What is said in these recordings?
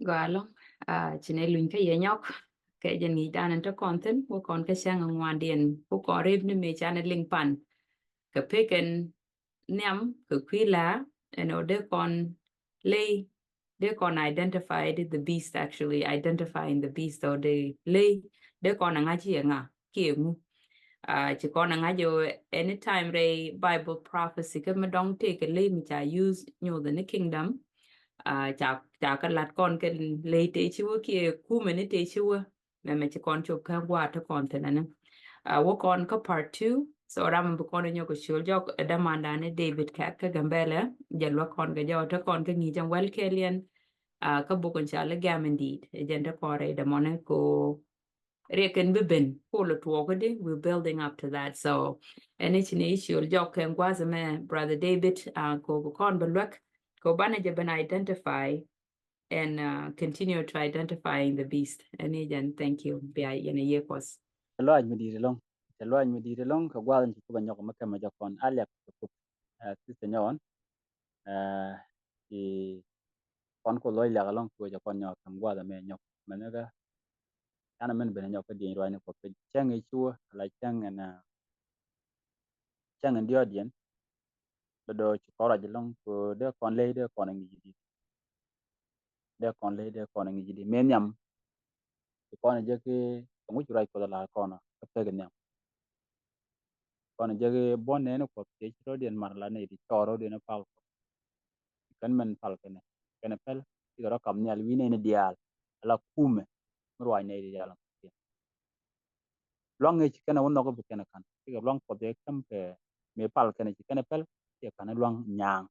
Galo, chine luny ka yenyok, ke jen ngi danan to konten, wo kon ka shang ngwan dien, wo ko rib ni me chane ling pan, ka peken niam, ka kwila, de kon lay, de kon identified the beast actually, identifying the beast, or de lay, de kon ngachi nga, kiemu. Chỉ còn nga jo anytime re Bible prophecy ka madong take a lay mi cha use nyo the kingdom chả chả cái lát con cái lấy tế chúa kia cú mình tế chúa mà chỉ con chụp cái qua thôi còn thế này wo con có part 2 so ram bu con nhoko shul jok damanda ne David ka gambele jalwa con ga jo to con cái ngi jang wel kelian ka bu con chala gamendit jenda kore da mone ko reken beben ko lo to ko de we're building up to that so any chini shul jok ken kwazame brother David ko bu con belwak ko bana jaban identify and continue to identifying the beast. And again, thank you. Be I in a year was. Loaj mi dire long ka gwalan ci ko nyoko makka ma jakon alek ko ci senyon ci kon ko loy la long ko jakon nyok kam gwada me nyok managa ana men ben nyok di ro ne ko pe chang e chuo la chang na chang ndio dien do ci ko ra long ko de kon le de kon ngi di de kon le de kon ngi di men nyam ci kon je ke ngu ci ra ko la kon ko pe nyam kon je ke bon ne ko pe ci ro dien mar la ne di toro de na pa kan men pal kene pel ti ro kam nyal wi ne dial la kume ro ne dial long e kene won ko kene kan ti long ko de kam pe me pal kene pel ti kan long nyang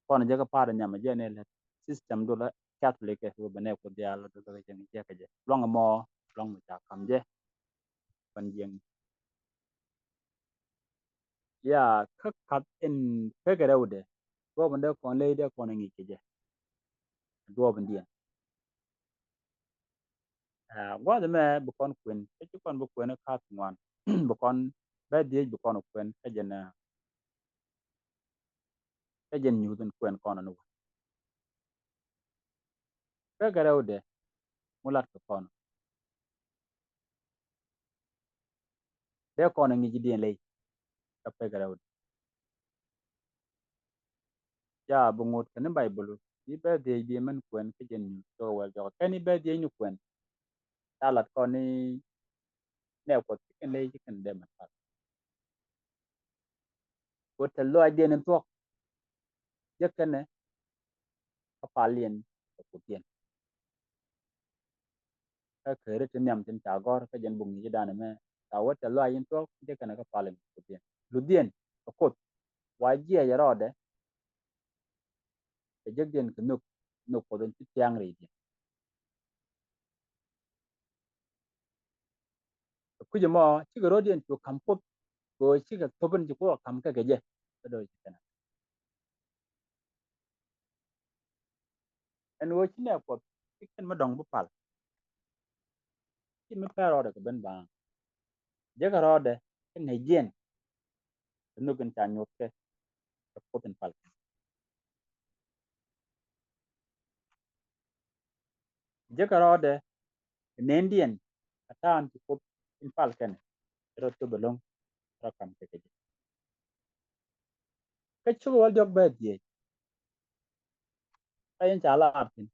kon je ka par nyama je ne le system do la catholic e wo bene ko dial do do je ke je long mo long ta kam je pan jeng ya ka kat en pe ga rewde go bende kon le de kon ngi ke je do bende gwa de me bu kon kwen ci kon bu kwen ka twan bu kon ba die bu kon kwen ka jen nyu den kwen kon no ka garawde mulat ko kon de kon ngi ji den lay ka pe garawde ya bu ngot kan bible bi ba die bi man kwen ka jen nyu to wal jo ka ni ba die nyu kwen talat kon ni ne ko ken lay ji kan de man ko te lo den to je kan ne ka palien ko tien ka kere tin nyam tin ta gor ka jen bung ji dan me ta wo te lo yin to je kan ka palien ko tien lu dien ko wa ji ya rode te je den ko nuk ko den ti tiang ri di ku je mo chi ga rodien to kam ko ko chi ga to ben ji ko kam ka ge je do ji kana en wo chi ne ko ti ken ma dong bu pal chi me pa rode ko ben ba je ga rode ne jen no gen ta nyot ke ko ten pal je ga rode ne ndien atan ti ko in pal ken ro to belong ra kam ke ge ka chu wal jok ba die ayen cha la tin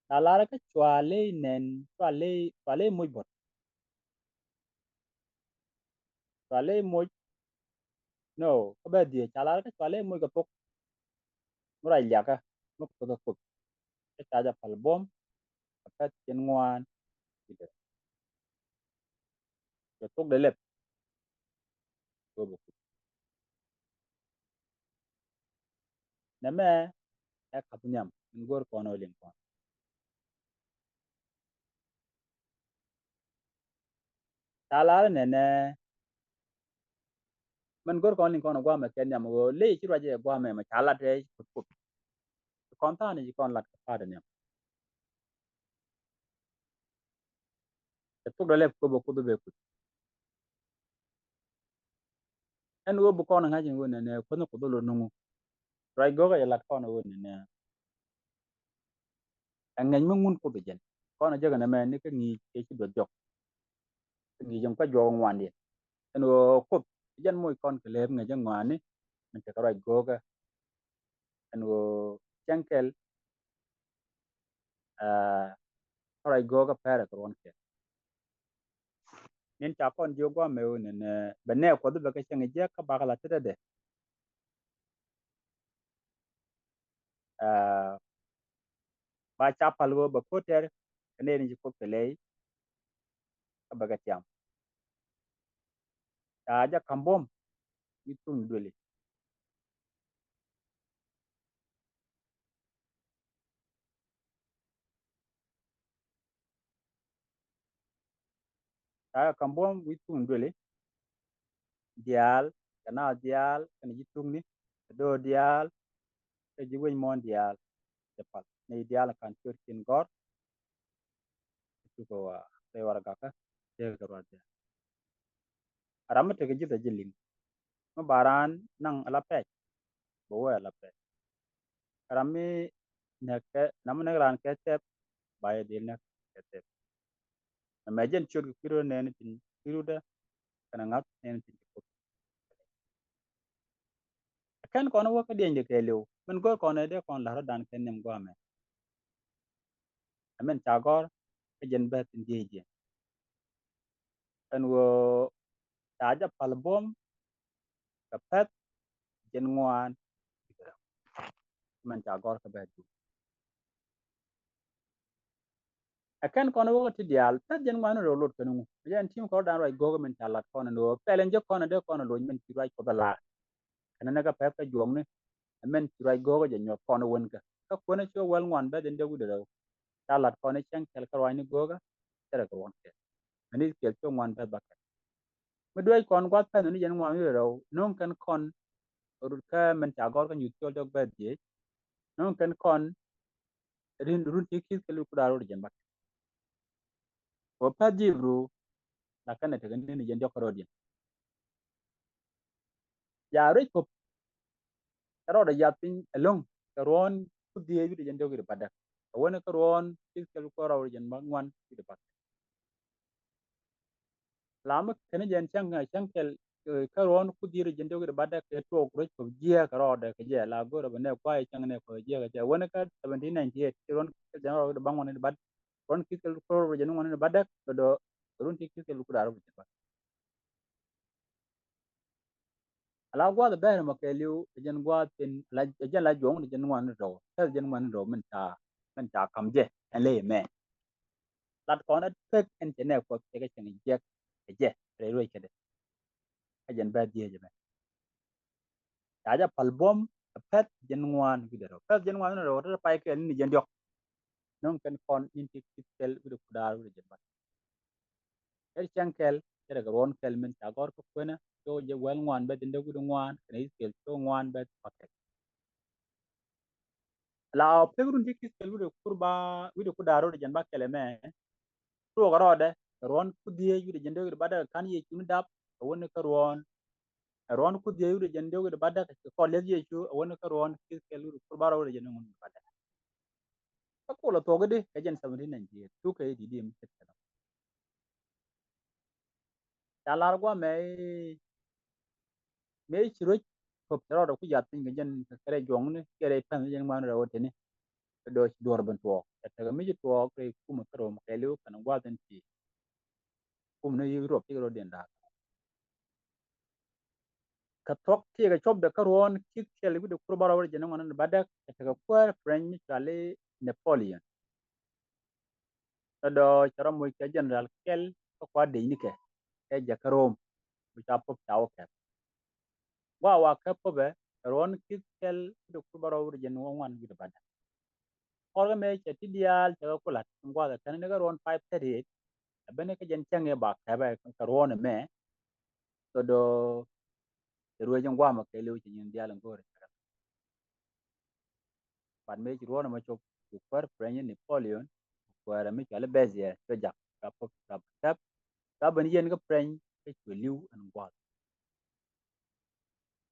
ta la ka chwale nen chwale muy bot chwale muy no ko ba die cha la ka chwale muy ka pok mura ya ka mo ko ko ka ta ja pal bom ka chen ngwan ki de to tok de lep to bo na me e ka nyam ngor ko no lim ko ta la ne ne man gor ko lim ko no gwa me ken nyam go le chi ra je gwa me ma cha la de ko kon ta ni kon lat ka pa de nyam to tok de lep ko bo ko be ku en wo bu ko na ngajin wo ne ne ko no ko do lo nungu rai go ga lat kon won ne ngan mun ko be jen kon je ga na me ni ka ni ke ci do jok ni jom ka jo ngwan di en wo ko jen moy kon ke le nga je ngwan ni man te ka rai go ga en wo chankel rai go ga pere ko won ke nin ta kon jo go me won ne be ne ko be ka chen je ka ba la te de ba cha pal wo ba ko ter ne ni ko ke le ka ba ga tiam ta ja kambom itum dole ta kambom itum dole dial kana dial kana jitung ni do dial ke ji wen mon dial te pal ne dial kan tur kin gor tu ko wa te war ga ka te ga ro de aram te ge jita jilim ma baran nang ala pe bo wa ala pe arami ne ke nam ne ran ke te ba ye dil ne ke te na me jen chur ki ro ne ni tin kiru da kana ngat ne ni tin ko kan ko no wa ka den de ke lew men go ko ne de kon la dan ken nem go me amen ta gor ke jen be tin je en wo ta ja pal bom ka pet jen ngwan men ta gor ka be du akan kono wo ti dial ta jen ngwan ro lot kanu jen tim ko dan rai go men ta lat kono no pelen je kono de kono lo men ti rai ko da la kana na ka pe ka jong ne men ti rai go je nyo kono won ka kono cho wal ngwan be den de gu de ta lat kono chen kel ka rai ni go ga tere ko won ke ani kel cho ngwan be ba ka me doi kon gwa pa ni jen ngwan ro non kan kon ru ka men ta gor ka nyu cho dog be je non kan kon rin run ti ki kelu ku da ro jen ba ko pa ji bru la kana te ni jen jok ro di ya ri ko ro da ya pin along ka ron ku di yu de jen dog ri pada wona ka ron ti kelu ko ro jen ba ngwan ti de ba lama kana jen chang chang kel ka ron ku di ri jen dog ri pada ke to ko ko ji ka ro da ke je la go ro ne kwa chang ne ko je ka wona ka 1798 ti ron ka jen ro da ba ngwan ni ba ron ki kelu ko ro jen ngwan ni ba da do ron ti kelu ku da ro jen ba ala gwa da ber ma ke liu jen gwa tin la jen la jong jen ngwan ro ta jen ngwan ro men ta kam je en le me lat ko na tek en je ne ko ke ke chen je re ro ke de jen ba die je me ta ja pal bom pet jen ngwan gi de ro pet jen ngwan ro ta pa ke ni jen yok non ken kon in ti kel bi ku da ro jen ba er chen kel ke ga ron kel men ta gor ko na to je wel ngwan ba den de gu ngwan ne kel to ngwan ba pa la pegrun dikis kel wude kurba wude ku daro de janba kele me to garode ron ku die wude jende wude bada kan ye chim dap woni ka ron ku die wude jende wude bada ko le ye chu woni ka ron kis kel wude kurba ro de jende mun bada ko lo to gede ke jen 17 je tu ke di dim ket ta lar gwa me chiro ko ro ku yat pin jen kere jong ne kere tan jen man ro te ne do dor ban to ta ga mi to ke ku mo ro ke lu kan gwa den ti ku ne yi ro ti ro den da ka tok ti ga chob da karon kik chel gu de kurbara wor jena ngona badak ta ga kwar french chale napoleon do chara mo ke general kel ko kwa de ni ke e ja karom bu ta pop ta o ke wa ka po be ron kik chel de kurbara wor jena ngona gu de badak or me che ti dial ta ga kulat ngwa da tan ne ga ron 538 bene ke jen change ba ka ba ka ron me do ruwe jangwa ma ke lew ci ñin dial ngore pan me ci ruwa ma chop ku kwar french napoleon kwara mi kala bezier to jak ka pop ka ban yen ga french ke ku liu an gwa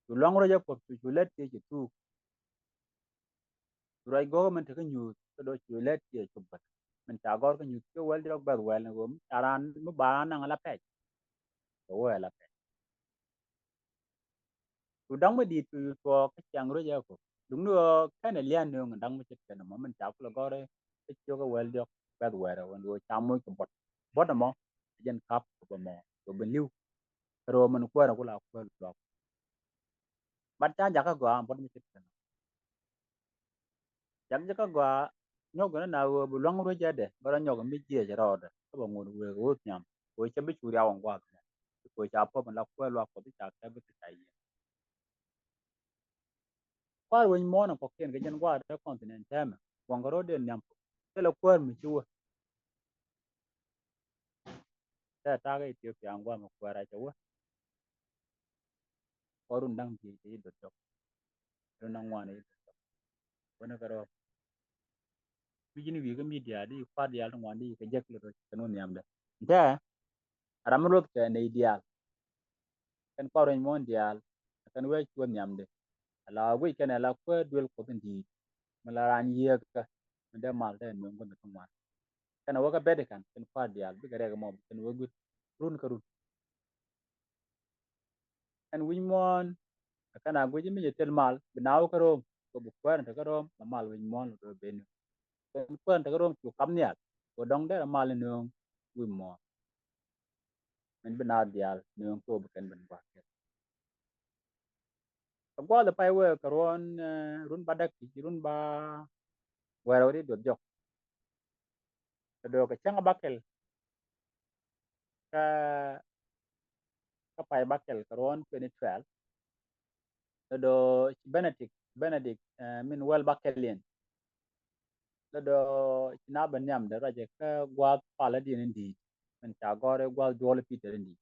tu long ro ja pop tu let ke tu rai go man ta nyu to do chu let ye chu bat man ta gor ka nyu ke wel dok bar wel go taran mu ba na ngala pe to wel la pe tu dang ma di tu to ka chang ro ja ko đúng rồi cái này liên đường đang mới chết cái mà mình chào là có đấy cái chỗ cái well được bad weather when we chăm mới cái bọt bọt mà dân cắp của mà của bên lưu rồi mình qua là qua được bắt cha chắc cái gua bọt mới chết cái chắc cái gua nhóc cái nào bu long rồi chết đấy bara nhóc cái mấy chia cho rồi đấy cái bọn người về gút nhầm rồi chấp biết chui ra ngoài qua rồi chả phải mình là qua biết chả cái biết cái gì qua rồi mình muốn nó có cái dân qua đó continent mà quăng cái rồi đến nhầm cái là qua mình chưa ta cái Ethiopia qua mà qua ra chỗ korun dang ti do tok nang wane wona karo bijini wi ga media di fad yal ngwan di ke jek lo kanu nyamde da ramrot ke ne ideal kan korun mondial kan we chu nyamde ala wi kan ala ko dul ko ndi mala ran ye ka de mal de no ngon to ma kan wa ga bede kan fad yal bi ga rega mo kan wa gut run karun kan wi mon kana go jimi je tel mal binaw karo ko bu kwan ta karo mal wi mon do ben kwan ta karo chu kam nya ko dong de mal no wi mo men bina dial no ko bu ken ben ba ko gwa le pai we karon run badak ki run ba wero ri do jok do ka changa bakel ka ka pai bakel karon 2012 do benedict min wel bakelien do na ben yam de raje ka gwa pala di ndi men ta gore gwa jole peter ndi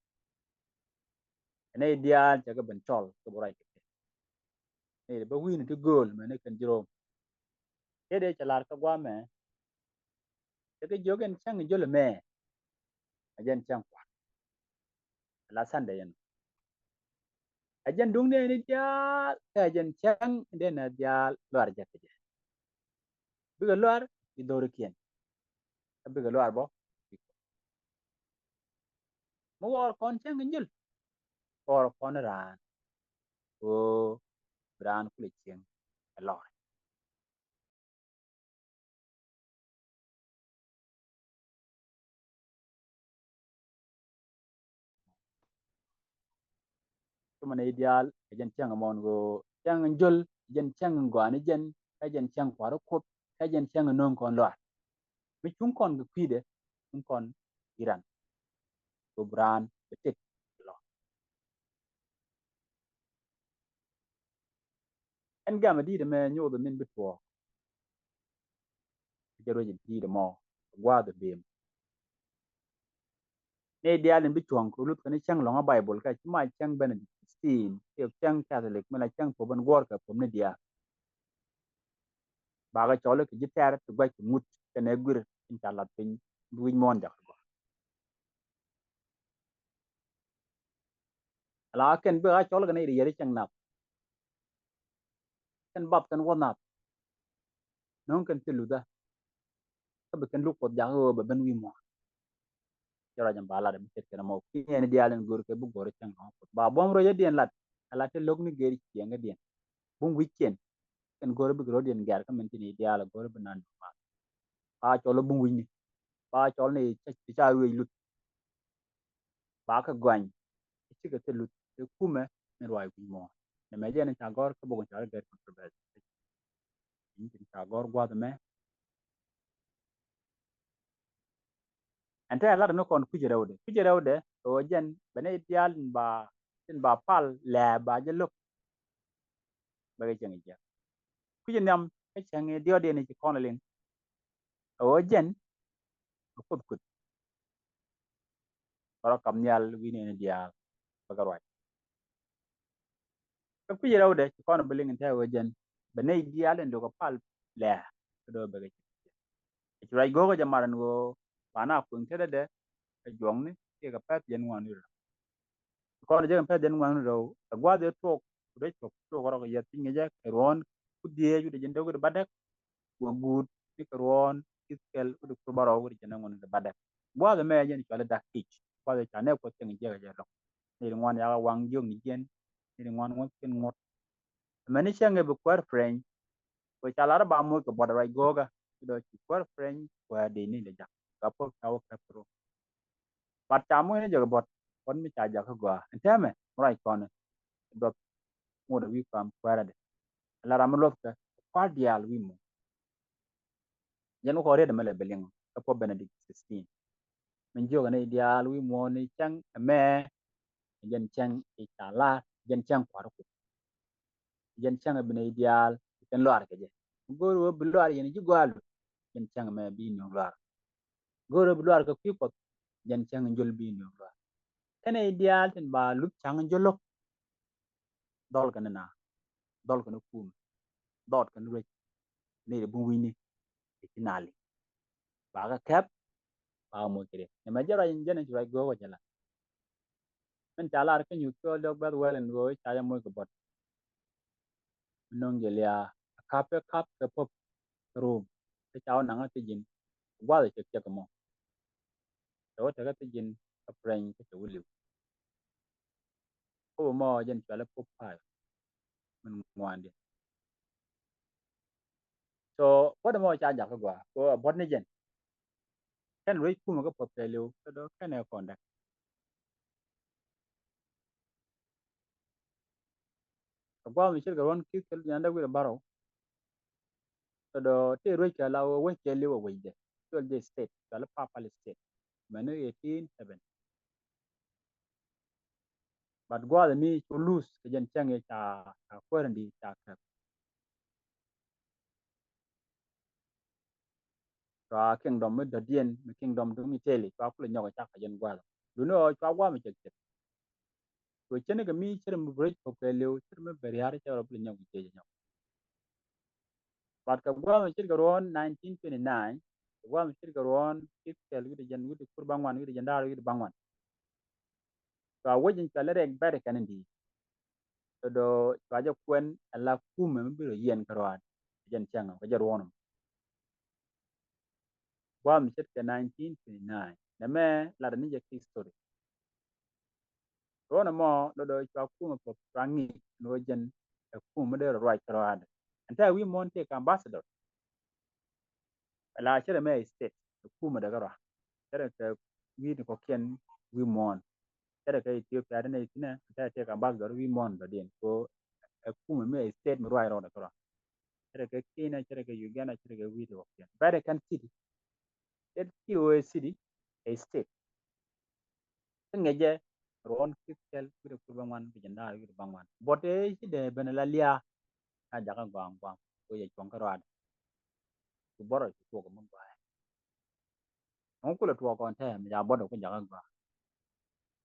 ne dial jaga ben chol ko boray ne ba win to gol men kan jiro kede chalar ka gwa me ke jogen chang jole me ajen chang kwa la sande yen ajen dung ne ni dial ka ajen chang de na dial lor ja ke biga lor di dor kien biga lor bo mo wor kon chang njul or kon ran o ran kule chien lor to man ideal ajen chang mon go chang njul ajen chang ngwan jen ajen chang kwaro kop ajen chang non kon lor mi chung kon ga kwide chung kon iran to bran betek lor en gama di de me nyodo min bitwo jaro ji di de mo gwa de bem ne dialin bi chuang ko lut kan chang longa bible ka chuma chang benedict stin ke chang catholic mala chang po ban gor ka pom ne dia ba ga chole ki jitar to gwa ki mut ke ne gur in chala pin duin mon jak go ala ken bi ga chole ne ri yeri chang nap ken bab kan wona non kan tilu da ka be kan lu ko ja go ba ben wi mo jara jam bala de ket kana mo ki ne dialin gur ke bu gor chang ba bom ro ya dien lat ala te log ni geri ki nga dien bum weekend kan gor bi gro dien gar ka men ti diala gor bi nan ba chole bum wi ni ba chol ni cha wi lut ba ka gwan ci ga te lut te kume ne roi wi mo ne me je ne cha gor ka bu cha ga ko be ni cha gor gwa de me ante ala no kon ku jere wude to jen bene tial ba tin ba pal le ba je luk ba ga chen je ku je nam ka chen dio de ni ci kon len to jen ku ku ro kam nyal wi ne dia ba ga roi ku jere wude ci kon bilin te wo jen bene dial ndo ko pal le do ba ga ci rai go ga jamaran go pana kun te de ka jong ni ke ka pat jen wan ni ko je ka pat jen wan ro ka gwa de to de to ro ga ya tin ge ron ku die ju de jen do ga badak wo good ni karon iskel udu kurbaro wuri jana ngon da badak bo da me yen chale da kich bo da chane ko tengi je je lo ni ngwan ya wang jong ni jen ni ngwan won ken ngot mani chenge bu kwar friend ko chala ba mo ko boda rai goga do chi kwar friend wa de ni le ja ka po ka wo ka pro pat cha mo ni je bot kon mi cha ja ko gwa entame rai kon do mo da wi pam kwara de la ram lo ka kwa dial wi mo yen ko re de mele beling ka po benedict 16 mình chưa cái này dia lui mua ni chăng mẹ dân chăng ita la dân chăng quả đó dân chăng bên này dia dân loar cái gì goro bên loar yani ju gwalu dân chăng mẹ bi no loar goro bên loar cái quý pot dân chăng jol bi no loar cái này dia trên ba lúc chăng jolok dol cái na dol cái kum dot cái rek này bu wini itinali ba cái kep ba mo kire ne ma jara dân ju go wa jala men chala cái nyu ko dog bad well and go cha mo ko bot nong gelia kap ke pop room cái cháu nắng cái gì quá là chết cái mồm đó thì cái gì cái brain cái chỗ liu có mà dân cho là pop phải mình ngoan đi so có đôi mà cha giặc cái quả có bớt này dân cái rồi cũng có pop phải liu cái đó cái này còn đấy cái quả mình sẽ cái ron kí cái nhà đó cái bảo cái đó thì rồi cái là quên cái liu ở vậy đấy cái state cái là papa state mà nó 18 but quả là mi to lose cái dân chẳng cái cha quên đi cha và kingdom mới đợt điên kingdom đúng như thế cho phụ nhau chắc phải dân qua rồi đúng rồi cho qua mình chết rồi trên cái mi chơi một break của cái liều chơi một bể ra cho phụ nhau như thế nhau và cái qua mình chơi cái ron 1929 qua mình chơi cái ron cái cái cái dân cái kurbangan cái dân dar cái bangan và với những cái lệ bẹt cái này đi đó và cho quen là kum mình bị rồi yên cái rồi dân chẳng cái giờ ron qua mình chơi cái 1929 nè mẹ là đến những cái story rona mo do cho kuma po rangi no jen kuma de right rad anta wi mon te ambassador la chere me state kuma de gara chere ke wi ko ken wi mon chere ke Ethiopia de ne tina anta te ambassador wi mon do den ko kuma me state me right rod gara chere ke Kenya chere ke Uganda chere ke wi do ken bare kan city it ki city a state ngeje ron kitel wi ko bangwan bi janda wi bangwan bote ci de benalia a jaga gwang gwang ko ye chong karad ku boro ku ko mun ba on ko le to ko ta mi ya bodo ko jaga gwa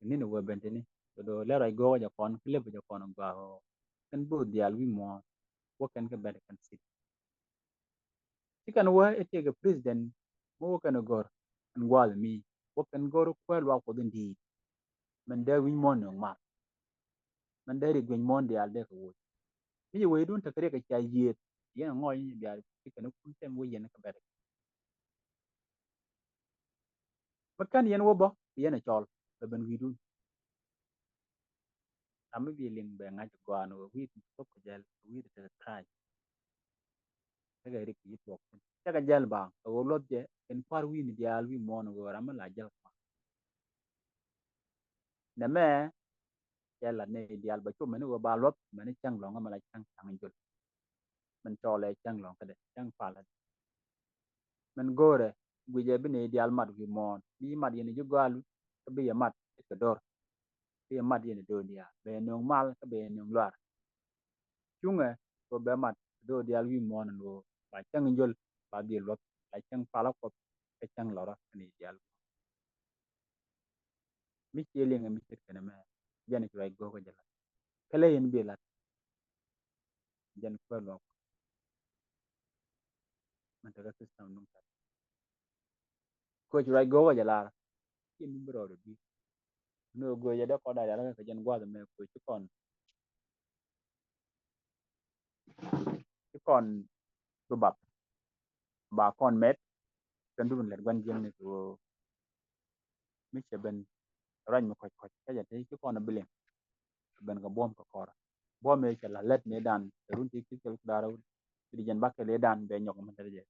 ni no we bente ni do le rai go ja kon clip ja kon gwa ho kan bu dial wi mo wo kan ka bere kan sit ti kan wa ete ga president mo kan gor an gwal mi wo kan gor ko wa ko din di man da wi mo no ma man da ri gwen mo dial de ko mi we dun ta kare ka cha yet ye ngoy ni biar ti kan ku tem wo yen ka bere makan yen wo bo yen chol da ben wi dun am bi ling be nga go an wi to ko jel wi de try ga ri ki to ta ga jel ba o lo je en par wi ni dial wi mo no go ram la jel na me jel la ne dial ba chu men go ba lot men chang lo ma la chang chang jul men to le chang lo ka de chang pa la men gore wi je bi ne dial mat wi mo bi mat yen ju galu ka bi ya mat ka dor bi ya mat yen do dia be no mal ka be no lar chunga ko be mat do dial wi mo no ba chang jul ba di lot la chang pa la ko ka chang lo ra ni dial mi chele nga mi tet kana ma jan ki go ko jala kala yen bi la jan ko lo man ta system num ta ko ji go ko jala ki mi bro do bi no go ya da ko da la ka jan gwa da me ko ci kon du bab bà con met kan du let gwan jeng ni ko mi che ben ran mo ko ka ja te ki ko na bilen ben ga bom ko kora bom e che la let ne dan run ti ki kel dara di jan bakke le dan be nyok man je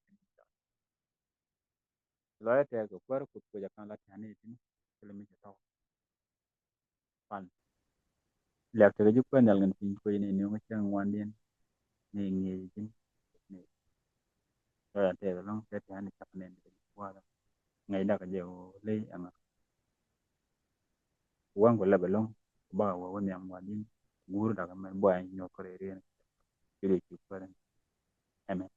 lo te ko kwar ko ja kan la tani tin kele mi che to pan le te ju ko nal ngan tin ko ni ni ngo chang wan dien ni ngi tin ni lo te long te tani chap ne wa ngai da ka je le ang wan ko la belong ba wa won yang wan din gur da ka men bo ay nyok re re ki ki ko amen